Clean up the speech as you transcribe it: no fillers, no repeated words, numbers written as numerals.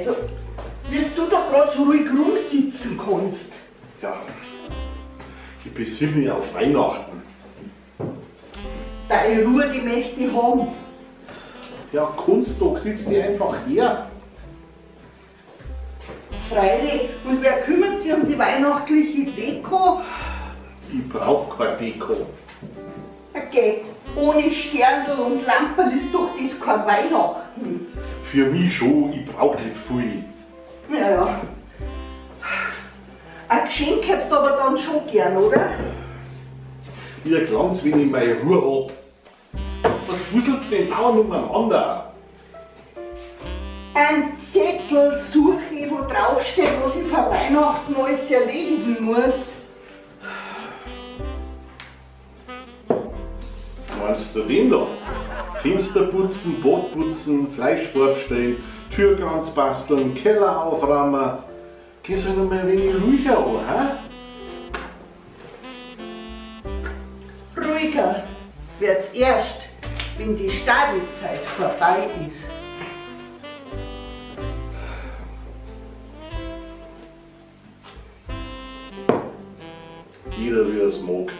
Also, wie du da gerade so ruhig rumsitzen kannst. Ja, ich besinne mich auf Weihnachten. Deine Ruhe, die möchte ich haben. Ja, Kunstdog sitzt die einfach her. Freilich, und wer kümmert sich um die weihnachtliche Deko? Ich brauch keine Deko. Okay, ohne Sterndl und Lampen ist doch das kein Weihnachten. Für mich schon, ich brauch nicht viel. Ja. Ein Geschenk hättest du aber dann schon gern, oder? Ihr klang's, wenn ich meine Ruhe hab. Was wuselt's denn dauernd umeinander? Ein Zettel suche ich, wo draufsteht, was ich vor Weihnachten alles erledigen muss. Meinst du den da? Fenster putzen, Bad putzen, Fleischfarbe stellen, Türkranz basteln, Keller aufräumen. Gehst du noch mal ein wenig ruhiger an, hä? Ruhiger wird's erst, wenn die Stadezeit vorbei ist. Jeder wie er es mag.